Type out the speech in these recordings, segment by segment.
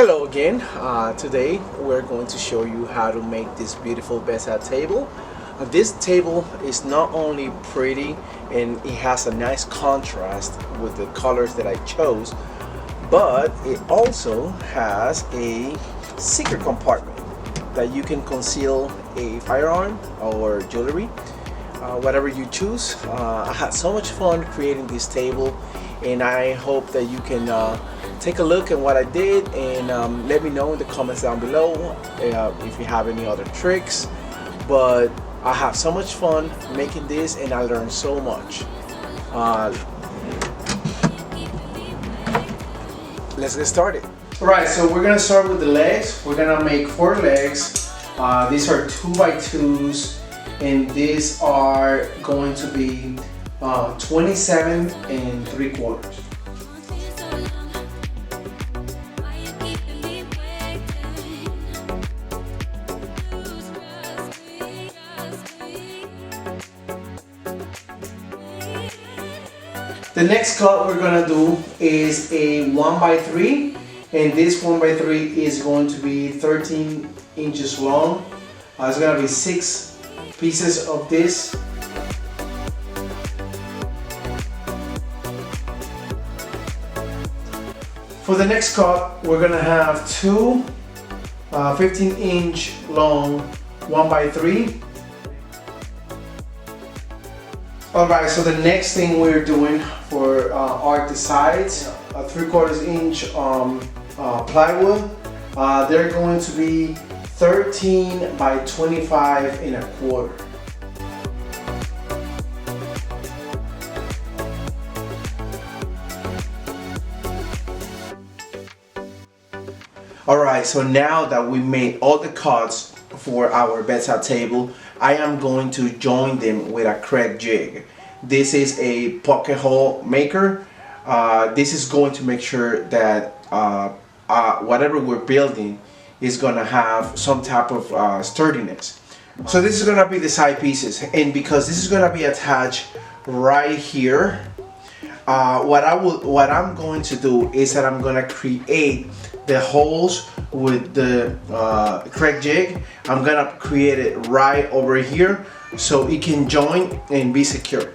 Hello again. Today we're going to show you how to make this beautiful bedside table. This table is not only pretty and it has a nice contrast with the colors that I chose, but it also has a secret compartment that you can conceal a firearm or jewelry, whatever you choose. I had so much fun creating this table, and I hope that you can take a look at what I did and let me know in the comments down below if you have any other tricks. But I had so much fun making this and I learned so much. Let's get started. Alright, so we're gonna start with the legs. We're gonna make 4 legs. These are 2x2s, and these are going to be 27 3/4. The next cut we're gonna do is a 1x3, and this 1x3 is going to be 13 inches long. It's gonna be 6 pieces of this. For the next cut, we're gonna have 2 15-inch long 1x3. Alright, so the next thing we're doing for are the sides, a 3/4 inch plywood. They're going to be 13 by 25 1/4. Alright, so now that we made all the cuts for our bedside table, I am going to join them with a crack jig. This is a pocket hole maker. This is going to make sure that whatever we're building is going to have some type of sturdiness. So this is going to be the side pieces, and because this is going to be attached right here, what I'm going to do is that I'm going to create the holes with the crack jig. I'm gonna create it right over here so it can join and be secure.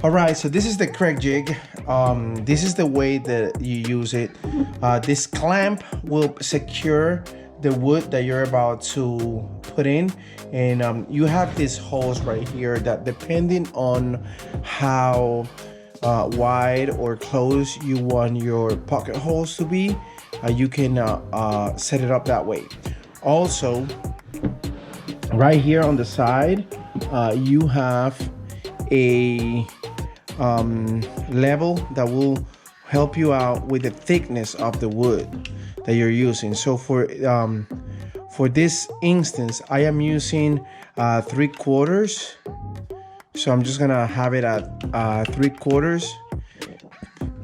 Alright, so this is the crack jig. This is the way that you use it. This clamp will secure the wood that you're about to put in, and you have these holes right here that, depending on how wide or close you want your pocket holes to be, you can set it up that way. Also, right here on the side, you have a level that will help you out with the thickness of the wood that you're using. So for this instance, I am using 3/4. So I'm just gonna have it at 3/4.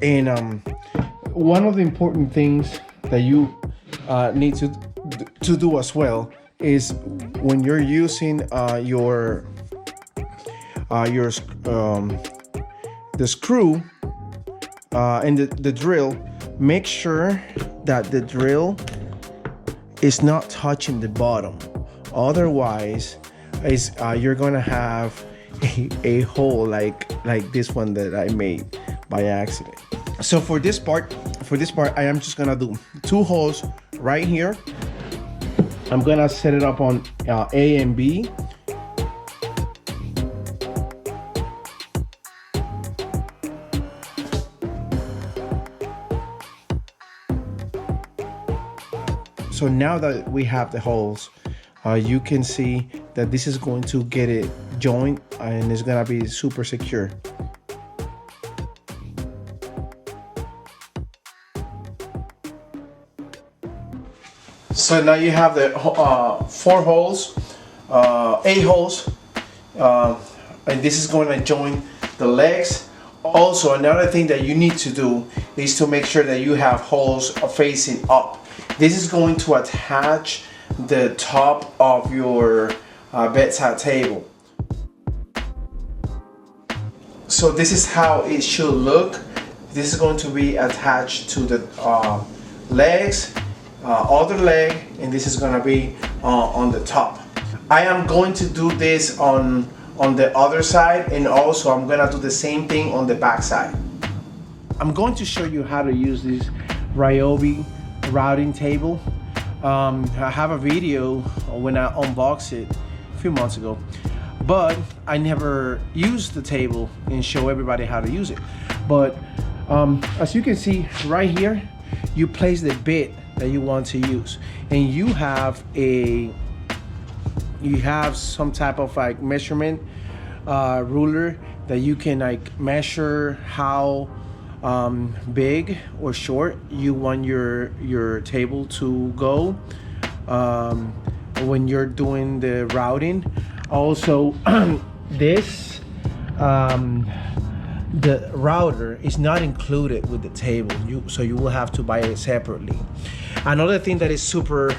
And one of the important things that you need to do as well is when you're using the screw and the drill, make sure that the drill is not touching the bottom. Otherwise, you're gonna have a hole like this one that I made by accident. So for this part, I am just gonna do 2 holes right here. I'm gonna set it up on A and B. So now that we have the holes, you can see that this is going to get it joined and it's gonna be super secure. So now you have the 4 holes, 8 holes, and this is going to join the legs. Also, another thing that you need to do is to make sure that you have holes facing up. This is going to attach the top of your bedside table. So this is how it should look. This is going to be attached to the legs. other leg, and this is gonna be on the top. I am going to do this on the other side, and also I'm gonna do the same thing on the back side. I'm going to show you how to use this Ryobi routing table. I have a video when I unboxed it a few months ago, but I never used the table and show everybody how to use it. But as you can see right here, you place the bit that you want to use, and you have some type of like measurement ruler that you can like measure how big or short you want your table to go when you're doing the routing. Also, this the router is not included with the table, so you will have to buy it separately. Another thing that is super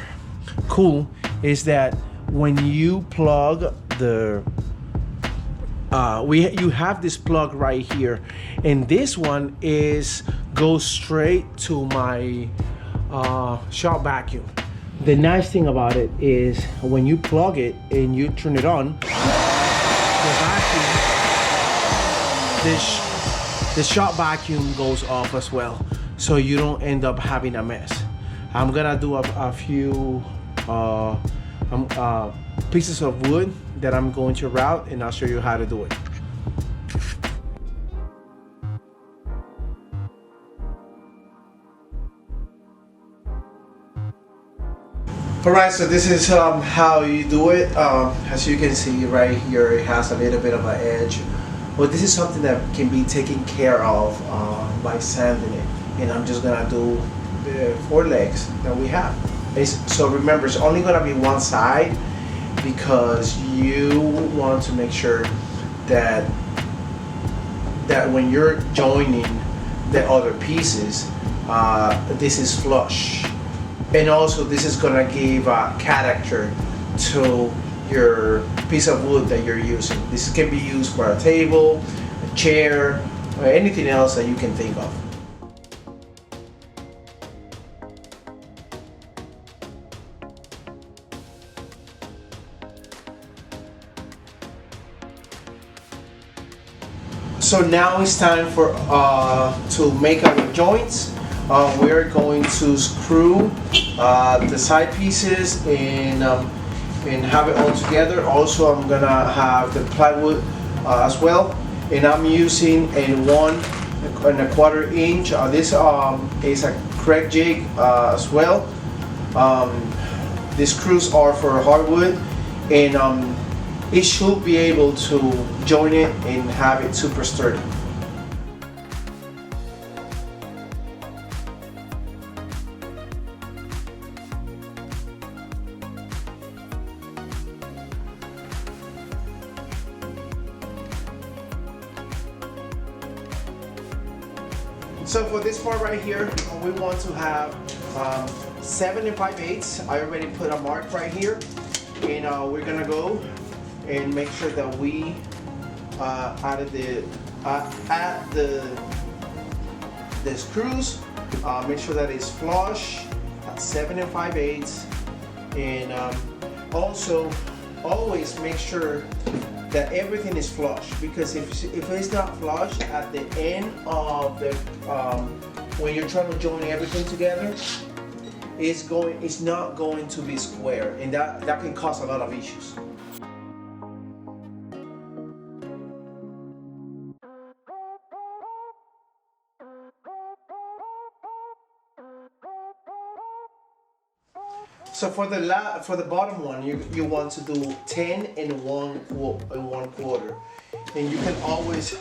cool is that when you plug the you have this plug right here, and this one goes straight to my shop vacuum. The nice thing about it is when you plug it and you turn it on, the vacuum, the shop vacuum goes off as well, so you don't end up having a mess. I'm gonna do a few pieces of wood that I'm going to route, and I'll show you how to do it. Alright, so this is how you do it. As you can see right here, it has a little bit of an edge. But this is something that can be taken care of by sanding it. And I'm just gonna do the 4 legs that we have. So remember, it's only gonna be one side, because you want to make sure that when you're joining the other pieces, this is flush. And also this is gonna give a character to your piece of wood that you're using. This can be used for a table, a chair, or anything else that you can think of. So now it's time for to make our joints. We're going to screw the side pieces and have it all together. Also, I'm gonna have the plywood as well, and I'm using a 1 1/4 inch. This is a Craig jig as well. These screws are for hardwood, and it should be able to join it and have it super sturdy. So for this part right here, we want to have 7 5/8. I already put a mark right here, and we're gonna go and make sure that we add the screws. Make sure that it's flush at 7 5/8, and also always make sure that everything is flush, because if it's not flush at the end of the when you're trying to join everything together, it's not going to be square, and that can cause a lot of issues. So for the bottom one, you want to do 10 and 1/4, and you can always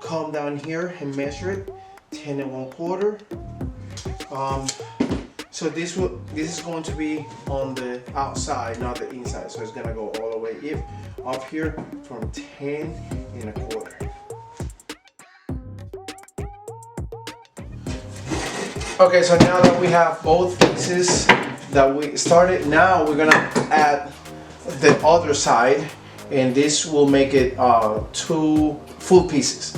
come down here and measure it, 10 and 1/4. So this is going to be on the outside, not the inside. So it's gonna go all the way up here from 10 and 1/4. Okay, so now that we have both pieces that we started, now we're gonna add the other side, and this will make it 2 full pieces.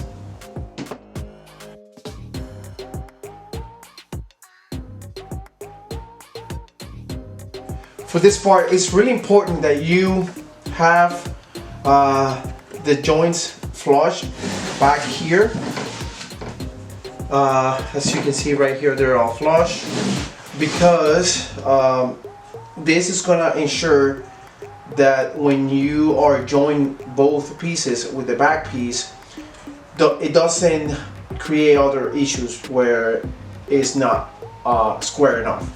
For this part, it's really important that you have the joints flush back here. As you can see right here, they're all flush, because this is gonna ensure that when you are joining both pieces with the back piece, it doesn't create other issues where it's not square enough.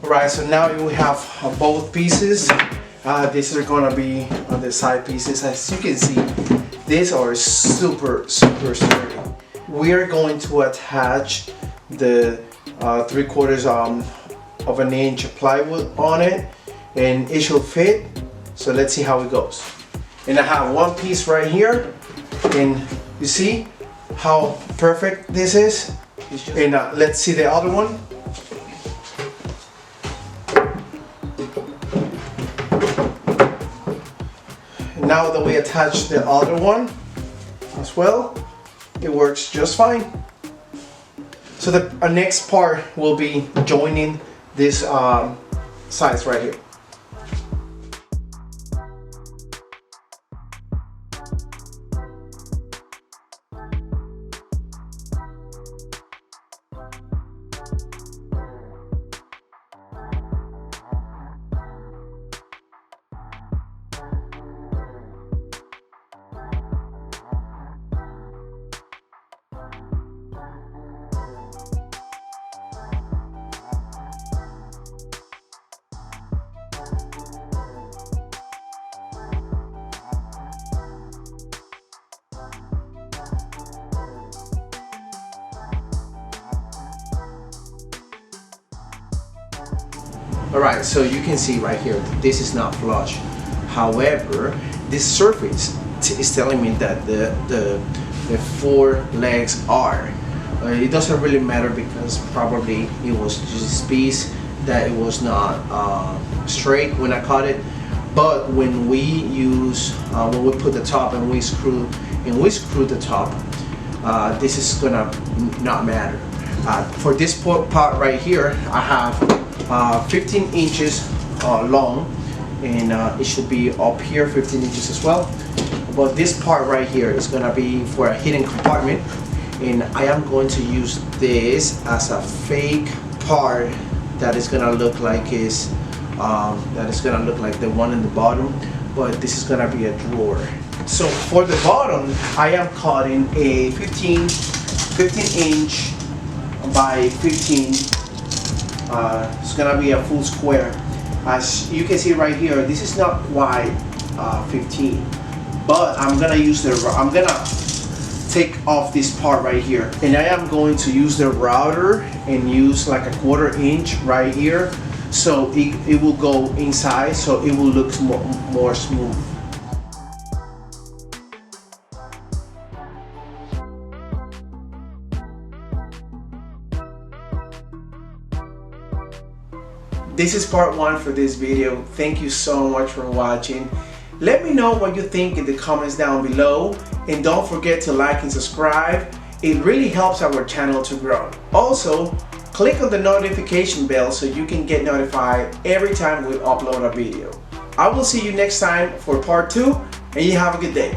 Right, so now we have both pieces. These are gonna be on the side pieces. As you can see, these are super sturdy. We are going to attach the 3/4 of an inch plywood on it, and it should fit. So let's see how it goes. And I have one piece right here, and you see how perfect this is. And let's see the other one. Now that we attach the other one as well, it works just fine. So the next part will be joining this sides right here. Alright, so you can see right here, this is not flush. However, this surface is telling me that the four legs are. It doesn't really matter, because probably it was just this piece that it was not straight when I cut it. But when we use, when we put the top and we screw the top, this is gonna not matter. For this part right here, I have 15 inches long, and it should be up here 15 inches as well. But this part right here is gonna be for a hidden compartment, and I am going to use this as a fake part that is gonna look like the one in the bottom, but this is gonna be a drawer. So for the bottom, I am cutting a 15 inch by 15. It's gonna be a full square. As you can see right here, this is not quite 15, but I'm gonna take off this part right here, and I am going to use the router and use like a 1/4 inch right here, so it will go inside, so it will look more smooth. This is part 1 for this video. Thank you so much for watching. Let me know what you think in the comments down below, and don't forget to like and subscribe. It really helps our channel to grow. Also, click on the notification bell so you can get notified every time we upload a video. I will see you next time for part 2, and you have a good day.